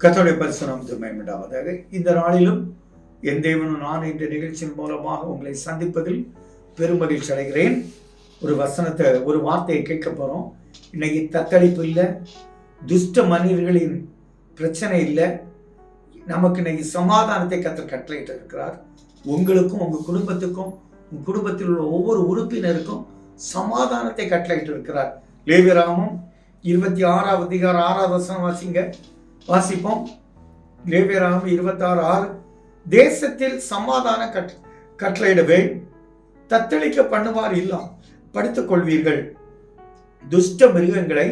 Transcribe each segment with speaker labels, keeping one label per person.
Speaker 1: கர்த்தருடைய பரிசுத்த நாமத்துக்கு மகிமை உண்டாவதாக. இந்த நாளிலும் என் தேவனும் நான் என்ற நிகழ்ச்சியின் மூலமாக உங்களை சந்திப்பதில் பெரும் மகிழ்ச்சி அடைகிறேன். ஒரு வார்த்தையை கேட்க போறோம். இன்னைக்கு தத்தளிப்பு இல்லை, துஷ்ட மனிதர்களின் பிரச்சனை இல்லை, நமக்கு இன்னைக்கு சமாதானத்தை கர்த்தர் கட்டளையிட்டு இருக்கிறார். உங்களுக்கும் உங்க குடும்பத்துக்கும் உங்க குடும்பத்தில் உள்ள ஒவ்வொரு உறுப்பினருக்கும் சமாதானத்தை கட்டளையிட்டு இருக்கிறார். லேவியராகமம் 26 அதிகாரம் 6 வசனம் வாசிப்போம். லேவியராகமம் 26:6 தேசத்தில் சமாதான கட்டளையிடுவேன், தத்தளிக்க பண்ணுவார் இல்லம் படுத்துக் கொள்வீர்கள், துஷ்ட மிருகங்களை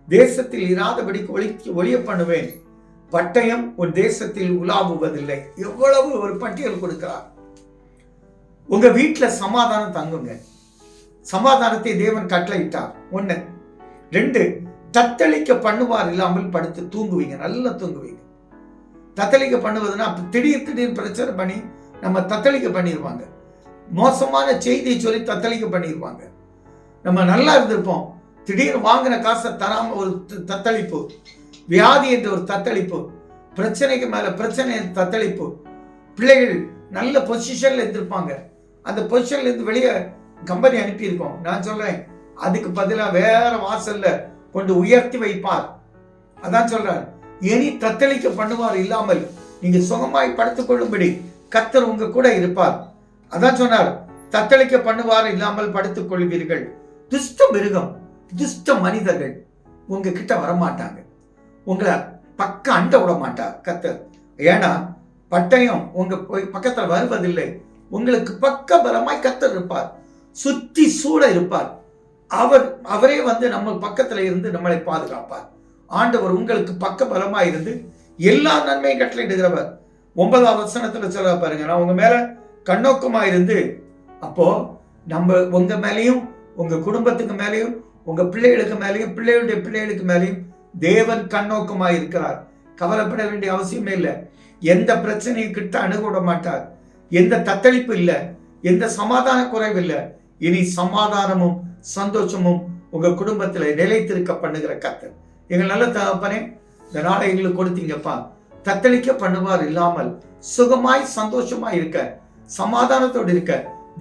Speaker 1: தேசத்தில் இராதபடிக்கு ஒழிய பண்ணுவேன், பட்டயம் உன் தேசத்தில் உலாவுவதில்லை. எவ்வளவு ஒரு பட்டியல் கொடுக்கிறார். உங்க வீட்டுல சமாதானம் தங்குங்க. சமாதானத்தை தேவன் கட்டளையிட்டார். 1. 2, தத்தளிக்க பண்ணுவார் இல்லாமல் படுத்து தூங்குவீங்க, நல்லா தூங்குவீங்க. தத்தளிக்க பண்ணுவதுன்னா திடீர் பிரச்சனை பண்ணி நம்ம தத்தளிக்க பண்ணிடுவாங்க. மோசமான செய்தியை சொல்லி தத்தளிக்க பண்ணிடுவாங்க. நம்ம நல்லா இருந்திருப்போம், திடீர்னு வாங்கின காசை தராம ஒரு தத்தளிப்பு, வியாதி என்ற ஒரு தத்தளிப்பு, பிரச்சனைக்கு மேல பிரச்சனை தத்தளிப்பு. பிள்ளைகள் நல்ல பொசிஷன்ல இருந்திருப்பாங்க, அந்த பொசிஷன்ல இருந்து வெளியே கம்பெனி அனுப்பியிருக்கோம். நான் சொல்றேன், அதுக்கு பதிலாக வேற வாசல்ல கொண்டு உயர்த்தி வைப்பார். அதான் சொல்றார், இனி தத்தளிக்க பண்ணுவார் இல்லாமல் நீங்க சுகமாய் படுத்துக் கொள்ளும்படி கர்த்தர் உங்க கூட இருப்பார். அதான் சொன்னார், தத்தளிக்க பண்ணுவார் இல்லாமல் படுத்துக் கொள்வீர்கள். துஷ்ட மிருகம், துஷ்ட மனிதர்கள் உங்க கிட்ட வரமாட்டாங்க, உங்களை பக்கம் அண்ட விட மாட்டார் கர்த்தர். ஏன்னா பட்டயம் உங்க பக்கத்துல வருவதில்லை. உங்களுக்கு பக்க பலமாய் கர்த்தர் இருப்பார், சுத்தி சூழ இருப்பார். அவரே வந்து நம்ம பக்கத்துல இருந்து நம்மளை பாதுகாப்பார். ஆண்டவர் உங்களுக்கு பக்க பலமா இருந்து எல்லா நன்மையும் கட்டளையிடுகிறவர். 9ஆம் வசனத்துல சொல்ல பாருங்க, நான் உங்க மேல கண்ணோக்கமா இருந்து, அப்போ நம்ம உங்க மேலையும் உங்க குடும்பத்துக்கு மேலையும் உங்க பிள்ளைகளுக்கு மேலையும் பிள்ளைகளுடைய பிள்ளைகளுக்கு மேலையும் தேவன் கண்ணோக்கமா இருக்கிறார். கவலைப்பட வேண்டிய அவசியமே இல்லை. எந்த பிரச்சனையும் கிட்ட அணுக மாட்டார். எந்த தத்தளிப்பு இல்லை, எந்த சமாதான குறைவு இல்லை. இனி சமாதானமும் சந்தோஷமும் உங்க குடும்பத்துல நிலைத்திருக்க பண்ணுகிற கர்த்தர். எங்கள் நல்ல தகப்பனே, இந்த நாளை எங்களுக்கு கொடுத்தீங்கப்பா. தத்தளிக்க பண்ணுவார் இல்லாமல் சுகமாய் சந்தோஷமாய் இருக்க, சமாதானத்தோடு இருக்க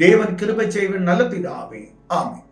Speaker 1: தேவன் கிருபை செய்வன் நல்ல பிதாவே. ஆமென்.